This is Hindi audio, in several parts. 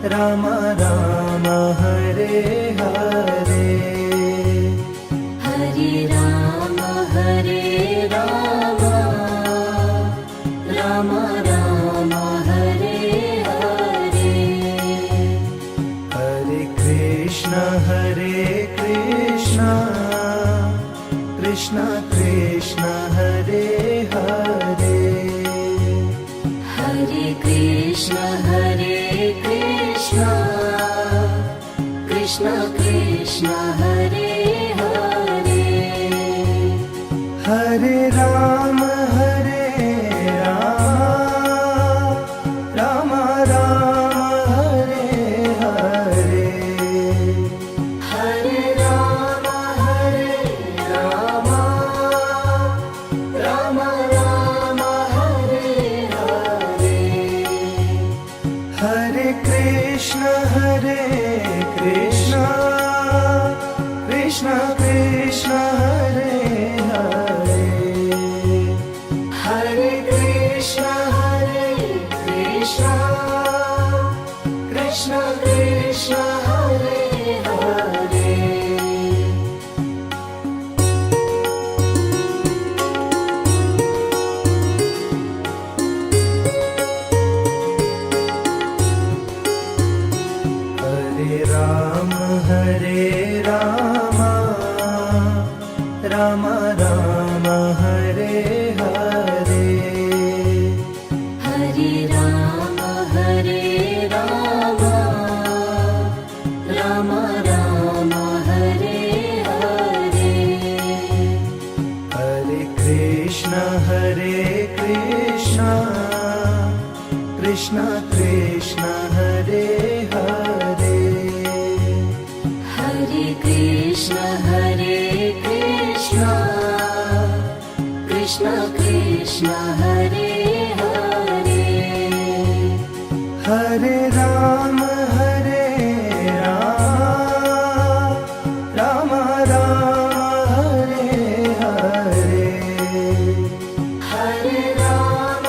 राम राम हरे हरे, हरे राम राम राम हरे हरे। हरे कृष्ण कृष्ण कृष्ण हरे हरे, हरे कृष्ण कृष्ण कृष्ण हरे हरे। हरे राम राम राम हरे हरे, हरे राम राम राम हरे हरे। हरे कृष्ण कृष्ण कृष्ण हरे हरे, हरे कृष्ण कृष्ण कृष्ण हरे हरे। हरे राम राम राम हरे हरे, हरे राम राम राम हरे हरे। हरे कृष्ण कृष्ण कृष्ण हरे हरे, हरे कृष्ण कृष्ण कृष्ण हरे हरे। हरे राम राम राम हरे हरे, हरे राम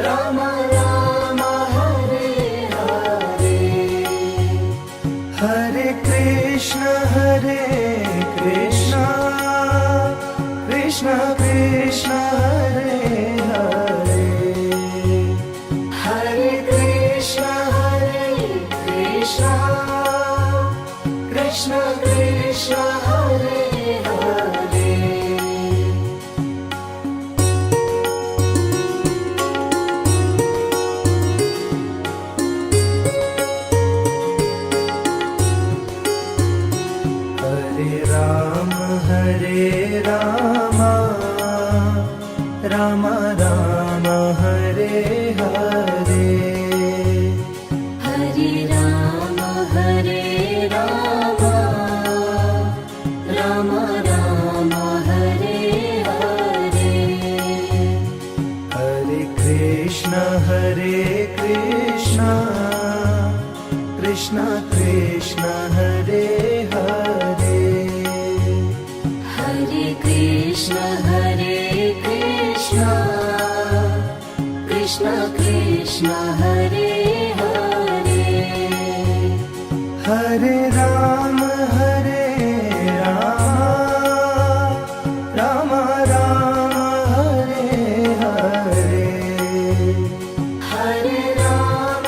राम राम हरे हरे। हरे कृष्ण कृष्ण कृष्ण हरे हरे, हरे कृष्ण कृष्ण कृष्ण हरे हरे। हरे राम राम राम हरे हरे, हरे राम राम राम हरे हरे। हरे कृष्ण कृष्ण कृष्ण हरे हरे, हरे कृष्ण कृष्ण कृष्ण हरे हरे। हरे राम राम राम हरे हरे, हरे राम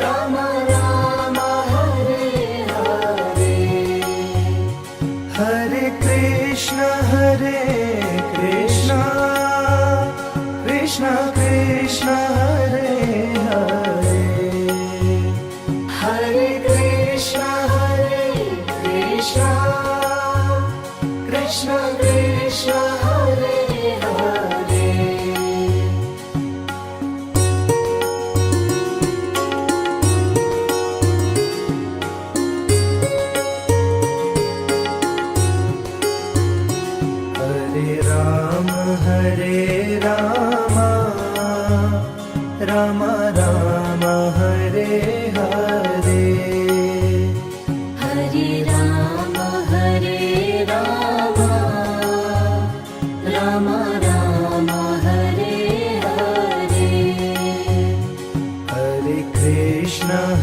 राम राम हरे हरे। हरे कृष्ण कृष्ण कृष्ण हरे हरे, हरे कृष्ण कृष्ण कृष्ण हरे हरे। हरे राम राम राम हरे हरे, हरे राम राम राम हरे हरे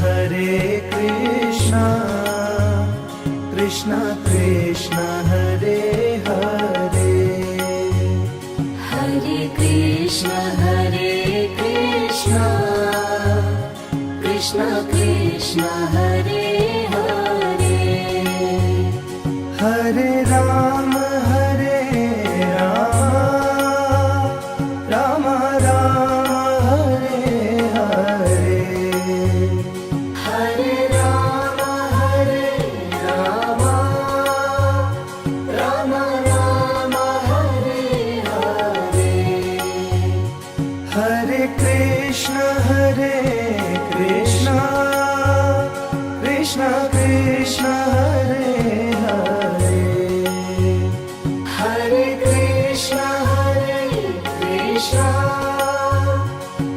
हरे कृष्ण कृष्ण कृष्ण हरे हरे हरे कृष्ण कृष्ण कृष्ण हरे हरे हरे राम राम राम हरे हरे हरे राम राम राम हरे हरे हरे कृष्ण कृष्ण कृष्ण हरे हरे हरे कृष्ण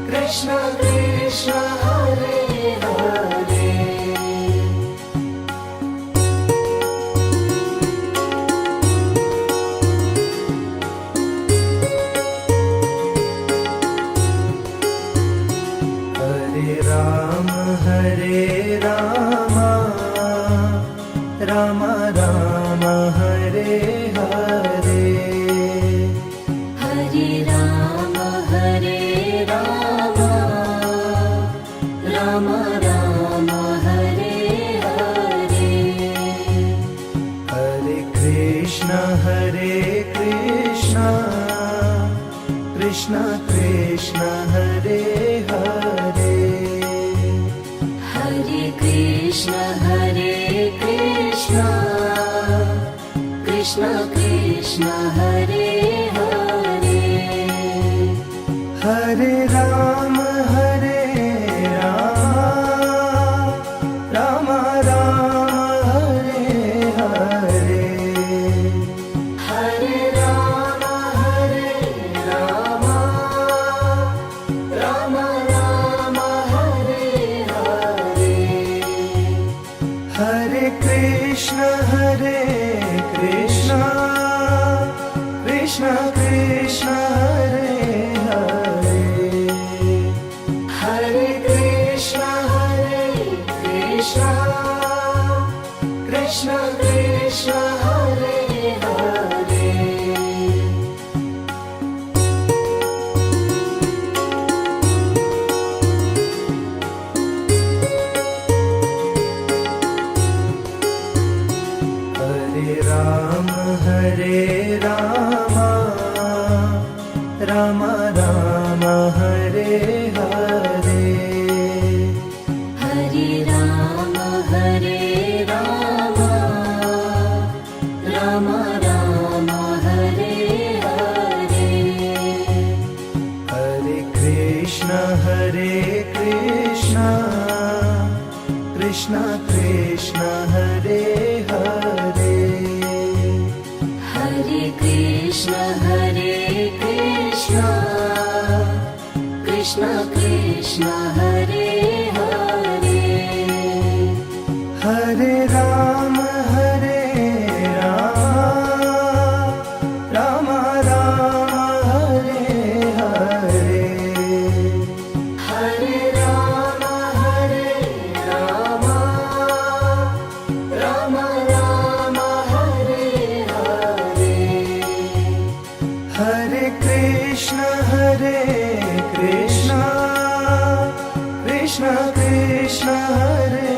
कृष्ण कृष्ण हरे हरे हरे राम राम राम हरे हरे हरे राम राम राम हरे हरे हरे कृष्ण कृष्ण कृष्ण हरे हरे हरे कृष्ण कृष्ण कृष्ण हरे हरे हरे राम राम राम हरे हरे हरे राम राम राम हरे हरे हरे कृष्ण कृष्ण कृष्ण हरे हरे हरे कृष्ण कृष्ण कृष्ण हरे हरे हरे राम राम राम हरे हरे हरे राम राम राम हरे हरे हरे कृष्ण कृष्ण हरे हरे हरे कृष्ण कृष्ण हरे हरे हरे राम राम राम हरे हरे हरे राम राम राम हरे हरे हरे कृष्ण कृष्ण कृष्ण हरे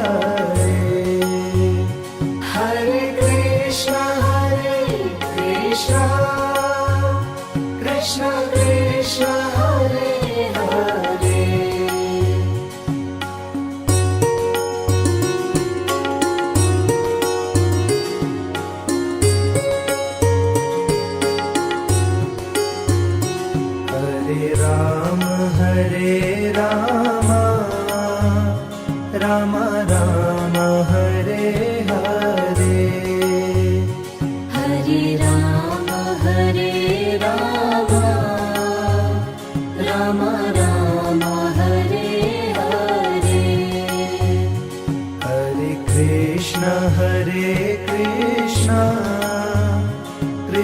हरे हरे कृष्ण कृष्ण कृष्ण हरे हरे हरे राम राम राम हरे हरे हरे राम राम राम हरे हरे हरे कृष्ण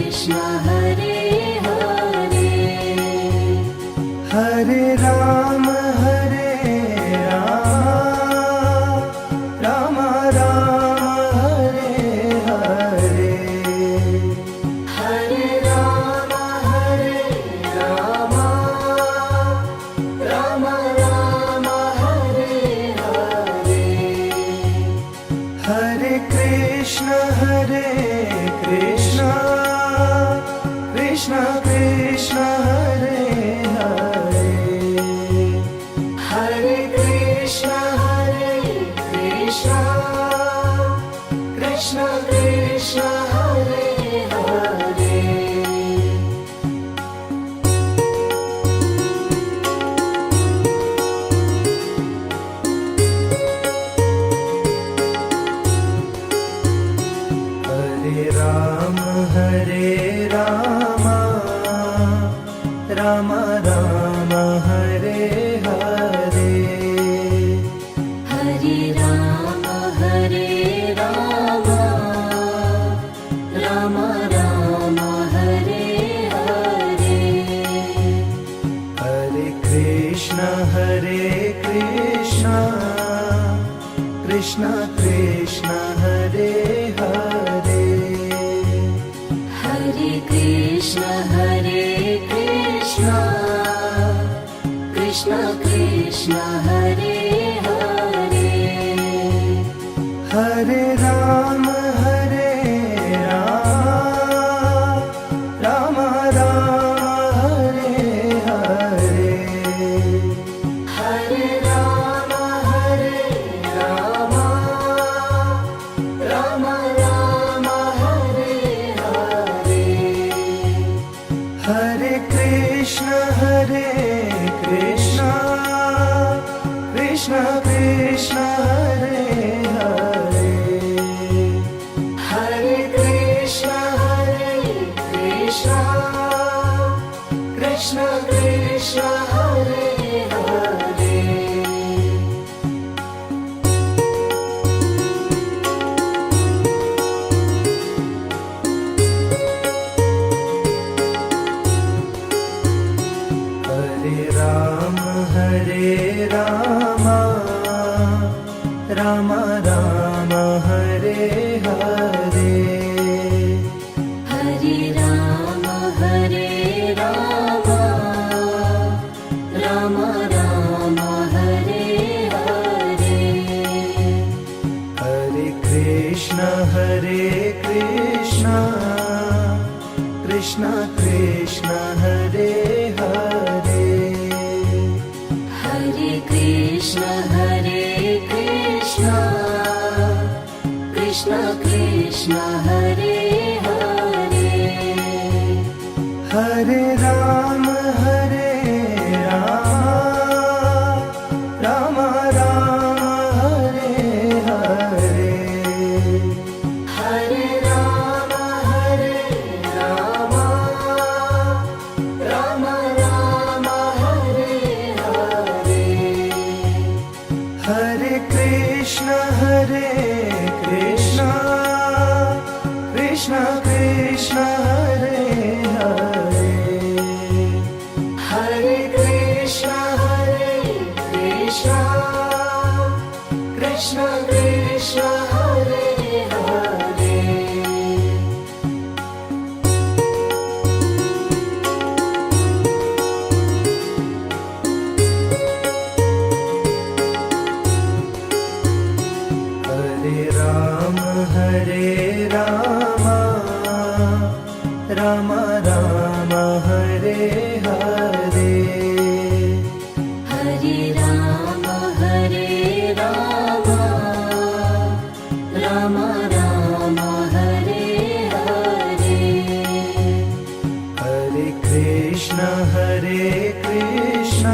कृष्ण हरे हरे हरे राम राम राम हरे हरे हरे राम राम राम हरे हरे हरे कृष्ण कृष्ण कृष्ण हरे हरे हरे कृष्ण कृष्ण कृष्ण हरे हरे हरे राम राम राम हरे हरे हरे राम राम राम हरे हरे हरे कृष्ण कृष्ण कृष्ण हरे हरे हरे कृष्ण कृष्ण कृष्ण कृष्ण हरे हरे हरे राम राम राम हरे हरे हरे राम राम राम राम हरे हरे हरे कृष्ण कृष्ण कृष्ण हरे हरे हरे कृष्ण कृष्ण कृष्ण हरे हरे हरे राम राम राम हरे हरे हरे राम राम राम हरे हरे हरे कृष्ण कृष्ण कृष्ण हरे हरे हरे कृष्ण कृष्ण कृष्ण हरे हरे हरे राम राम राम हरे हरे हरे राम राम राम हरे हरे हरे कृष्ण कृष्ण कृष्ण हरे हरे हरे कृष्ण कृष्ण कृष्ण हरे हरे हरे राम राम राम हरे हरे हरे राम राम राम हरे हरे हरे कृष्ण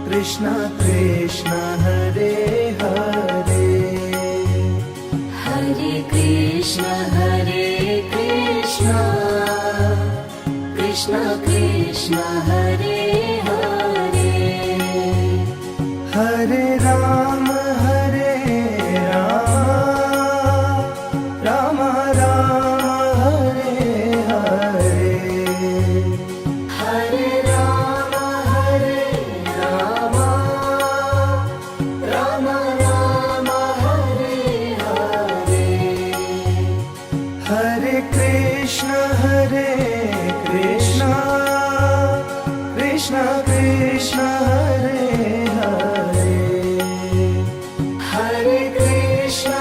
कृष्ण कृष्ण हरे हरे हरे कृष्ण कृष्ण कृष्ण हरे हरे हरे राम राम राम हरे हरे हरे राम राम राम हरे हरे हरे कृष्ण कृष्ण कृष्ण हरे हरे हरे कृष्ण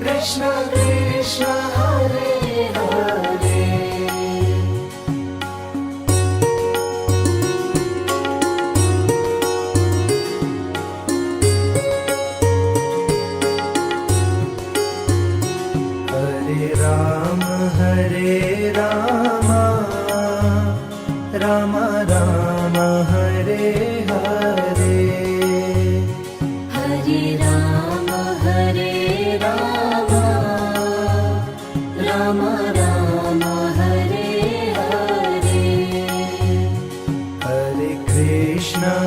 कृष्ण कृष्ण हरे हरे हरे राम राम राम हरे हरे हरे राम राम राम हरे हरे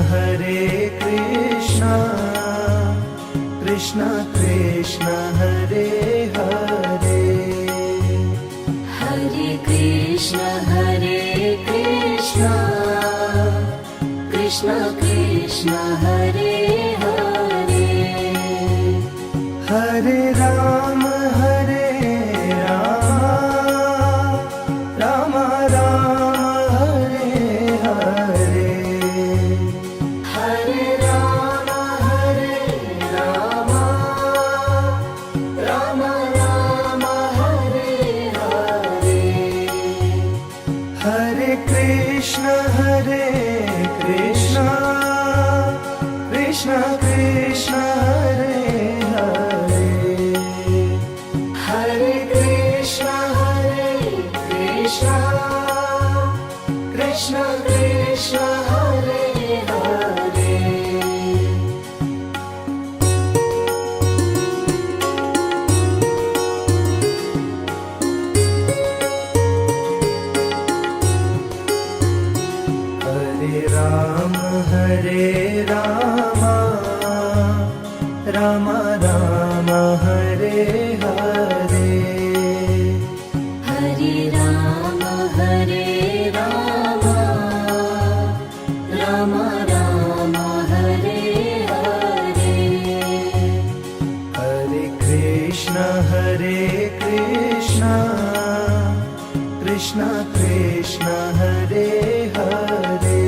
हरे कृष्ण कृष्ण कृष्ण हरे हरे हरे कृष्ण कृष्ण कृष्ण हरे हरे हरे राम राम राम हरे हरे राम राम राम हरे हरे हरे राम राम राम हरे हरे हरे कृष्ण कृष्ण कृष्ण हरे हरे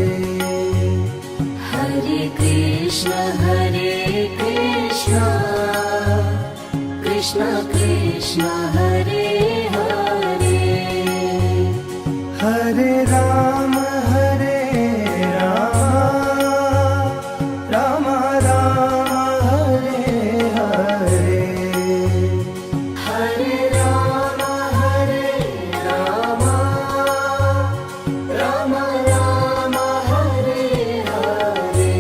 हरे कृष्ण कृष्ण कृष्ण हरे हरे हरे राम राम राम हरे हरे हरे राम राम राम हरे हरे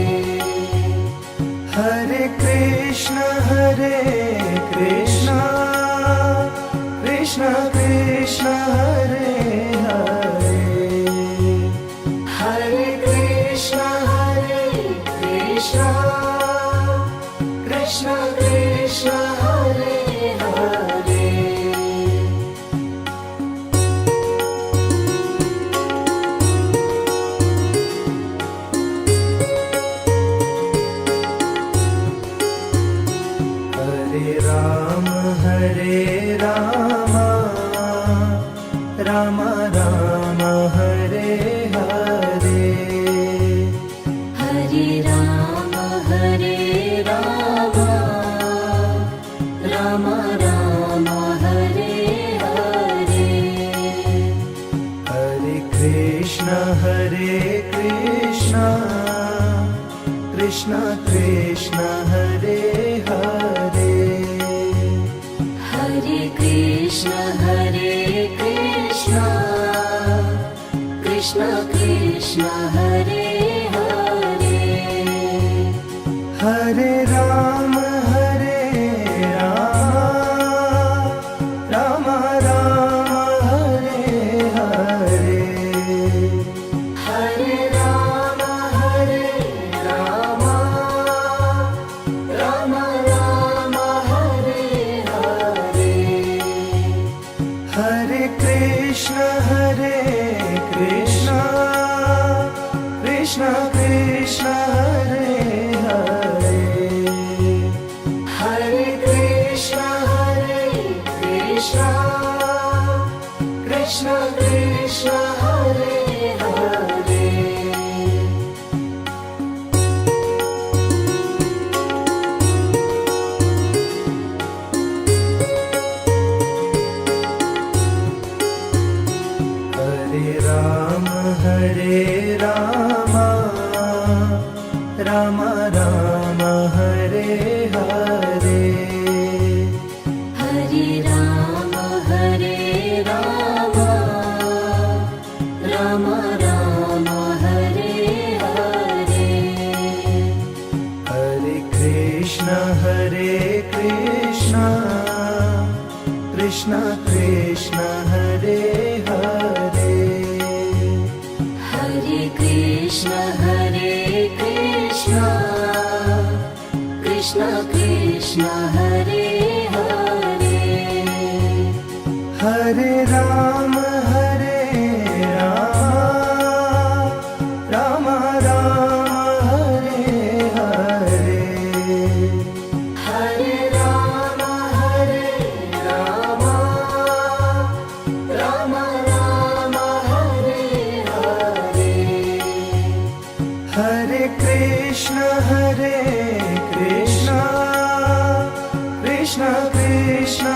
हरे कृष्ण कृष्ण कृष्ण हरे हरे हरे कृष्ण कृष्ण कृष्ण हरे हरे हरे राम राम राम हरे हरे हरे राम राम राम हरे हरे हरे कृष्ण कृष्ण कृष्ण हरे हरे हरे कृष्ण कृष्ण कृष्ण हरे हरे हरे राम राम राम हरे हरे हरे राम राम राम हरे हरे हरे कृष्ण कृष्ण कृष्ण हरे हरे हरे कृष्ण कृष्ण कृष्ण हरे हरे हरे राम राम राम हरे हरे हरे राम राम राम हरे हरे हरे कृष्ण कृष्ण कृष्ण हरे हरे हरे कृष्ण कृष्ण कृष्ण हरे हरे हरे राम राम राम हरे हरे हरे राम राम राम हरे हरे हरे कृष्ण कृष्ण कृष्ण